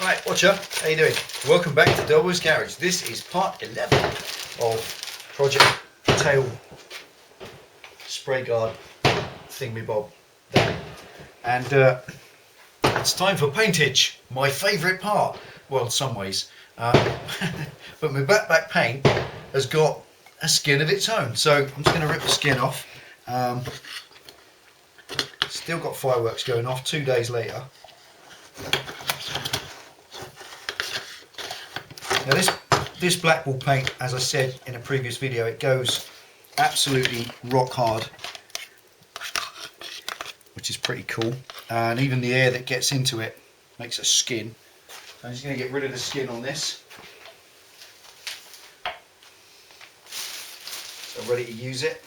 Right, Watcher, how you doing? Welcome back to Delboy's Garage. This is part 11 of Project Tail Spray Guard Thingamabob. And it's time for paintage, my favourite part. Well, in some ways. But my backpack paint has got a skin of its own. So I'm just going to rip the skin off. Still got fireworks going off 2 days later. Now this black wool paint, as I said in a previous video, it goes absolutely rock hard, which is pretty cool. And even the air that gets into it makes a skin. So I'm just going to get rid of the skin on this. So I'm ready to use it.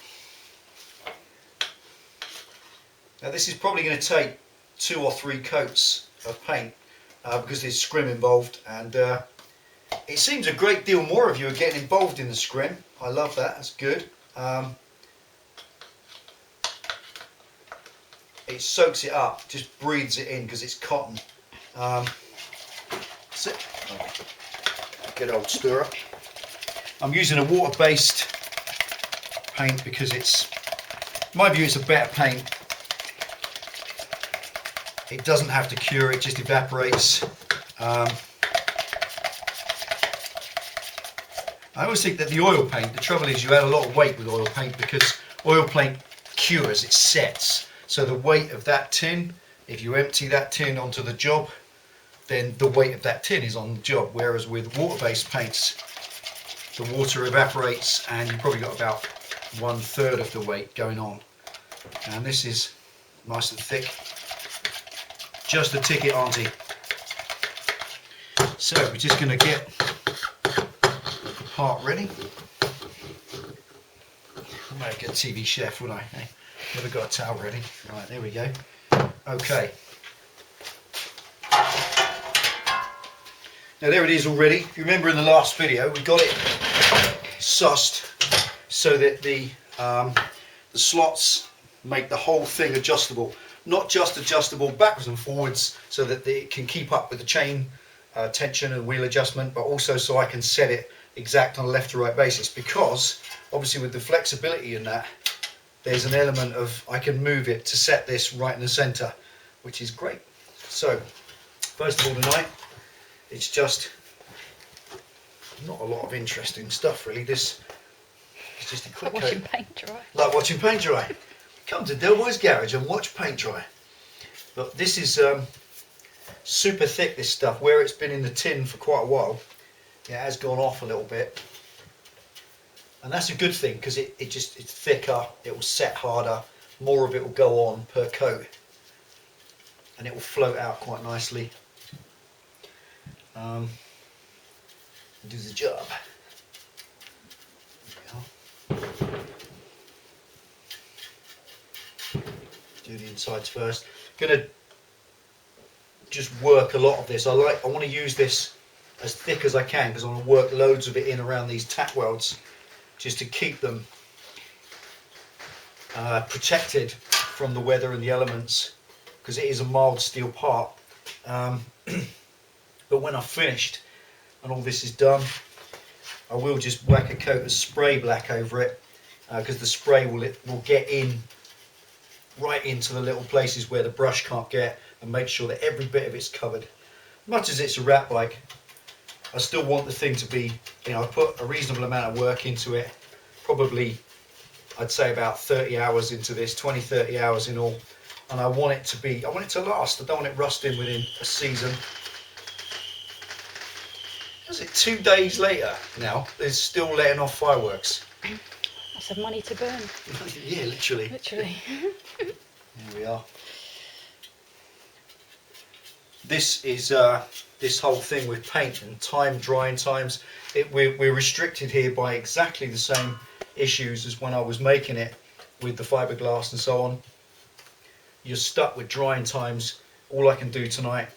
Now this is probably going to take 2 or 3 coats of paint because there's scrim involved, and it seems a great deal more of you are getting involved in the scrim. I love that, that's good. It soaks it up, just breathes it in because it's cotton. That's it. Good old stirrer. I'm using a water-based paint because it's, in my view, it's a better paint. It doesn't have to cure, it just evaporates. I always think that the oil paint, the trouble is you add a lot of weight with oil paint because oil paint cures, it sets. So the weight of that tin, if you empty that tin onto the job, then the weight of that tin is on the job. Whereas with water-based paints, the water evaporates and you've probably got about 1/3 of the weight going on. And this is nice and thick. Just a ticket, auntie. So we're just going to get part ready. I might get a TV chef, would I? Hey, never got a towel ready. Right, there we go. Okay. Now there it is already. If you remember in the last video, we got it sussed so that the slots make the whole thing adjustable. Not just adjustable backwards and forwards so that it can keep up with the chain tension and wheel adjustment, but also so I can set it exact on a left to right basis, because obviously with the flexibility in that, there's an element of I can move it to set this right in the center, which is great. So first of all tonight, it's just not a lot of interesting stuff really. This is just a quick like watching paint dry. Like watching paint dry. Come to Delboy's Garage and watch paint dry. But this is super thick, this stuff. Where it's been in the tin for quite a while, it has gone off a little bit. And that's a good thing because it's thicker, it will set harder, more of it will go on per coat. And it will float out quite nicely. Do the job. There we are. Do the insides first. Gonna just work a lot of this. I want to use this as thick as I can because I want to work loads of it in around these tack welds just to keep them protected from the weather and the elements, because it is a mild steel part. But when I've finished and all this is done, I will just whack a coat of spray black over it because the spray will get in right into the little places where the brush can't get, and make sure that every bit of it's covered. Much as it's a rat bike, I still want the thing to be, you know, I put a reasonable amount of work into it, probably I'd say about 30 hours into this, 20-30 hours in all, and I want it to last. I don't want it rusting within a season. Is it 2 days later now? It's still letting off fireworks. That's some money to burn. Yeah, literally. Literally. Here we are. This is this whole thing with paint and drying times. We're restricted here by exactly the same issues as when I was making it with the fiberglass and so on. You're stuck with drying times. All I can do tonight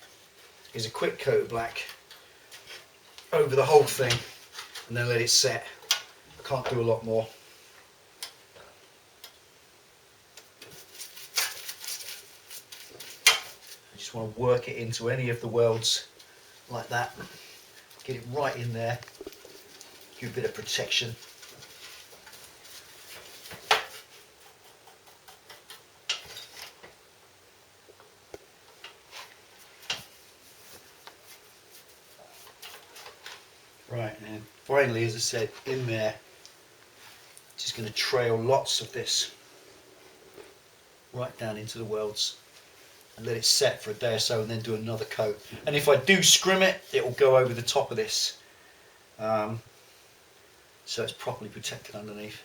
is a quick coat of black over the whole thing and then let it set. I can't do a lot more. I just want to work it into any of the welds like that. Get it right in there, give a bit of protection. Right, and finally, as I said, in there, just going to trail lots of this right down into the welds and let it set for a day or so and then do another coat. And if I do scrim it, it will go over the top of this, so it's properly protected underneath.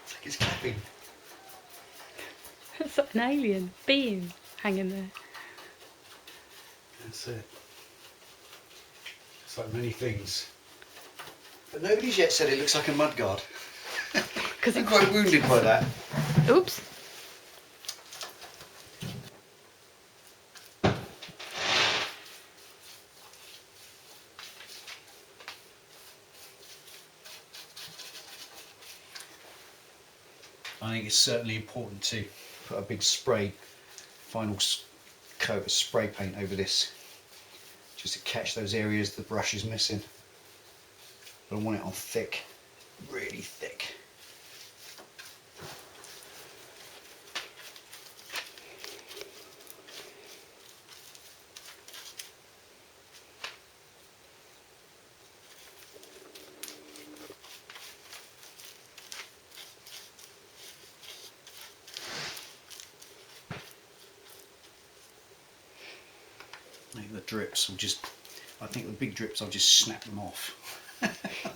It's like it's clapping. It's like an alien being hanging there. That's it. It's like many things. But nobody's yet said it looks like a mudguard. Because I'm quite wounded by that. Oops. I think it's certainly important to put a big final coat of spray paint over this, just to catch those areas the brush is missing. But I want it on thick, really thick. The drips will just, I think the big drips I'll just snap them off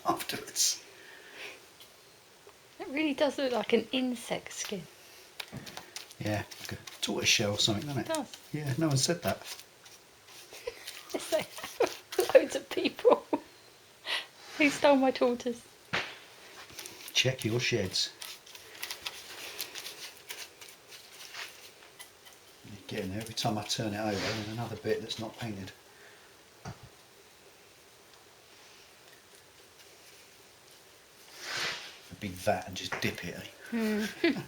afterwards. It really does look like an insect skin. Yeah, like a tortoise shell or something, doesn't it? It does. Yeah, no one said that. It's like loads of people who stole my tortoise. Check your sheds. Again, every time I turn it over, there's another bit that's not painted. A big vat and just dip it, eh? Mm. And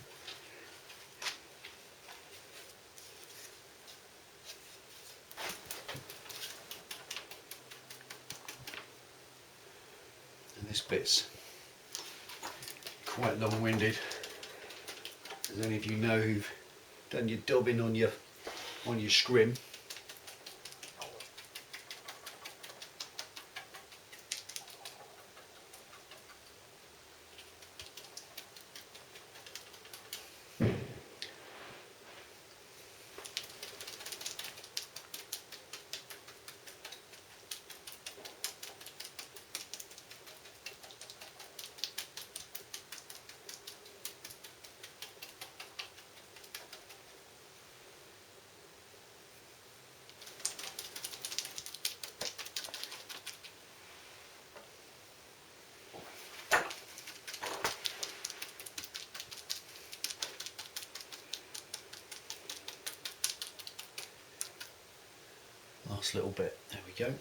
this bit's quite long-winded. As any of you know who've done your dubbing on your scrim. Last little bit, there we go.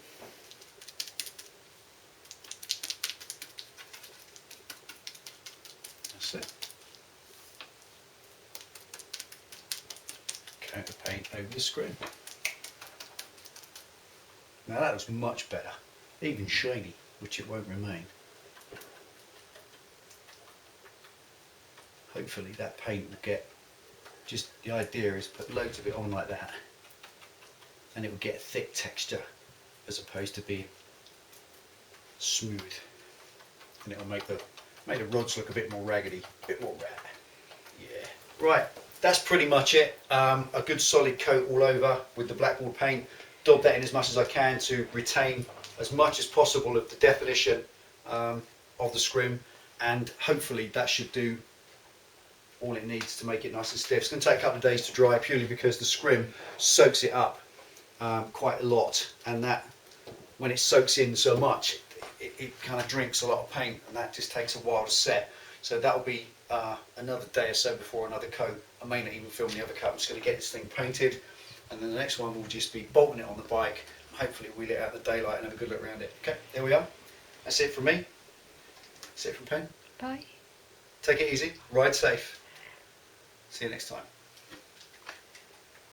That's it. Coat of paint over the screen. Now that looks much better, even shiny, which it won't remain. Hopefully that paint will get, just the idea is put loads of it on like that, and it will get a thick texture as opposed to being smooth, and it will make the rods look a bit more raggedy, a bit more rad. Yeah. Right, that's pretty much it. A good solid coat all over with the blackboard paint. Daub that in as much as I can to retain as much as possible of the definition of the scrim, and hopefully that should do all it needs to make it nice and stiff. It's going to take a couple of days to dry purely because the scrim soaks it up quite a lot, and that when it soaks in so much it kind of drinks a lot of paint, and that just takes a while to set. So that will be another day or so before another coat. I may not even film the other coat. I'm just going to get this thing painted, and then the next one will just be bolting it on the bike. Hopefully wheel it out in the daylight and have a good look around it. Okay, there we are. That's it from me. That's it from Pen. Bye. Take it easy. Ride safe. See you next time.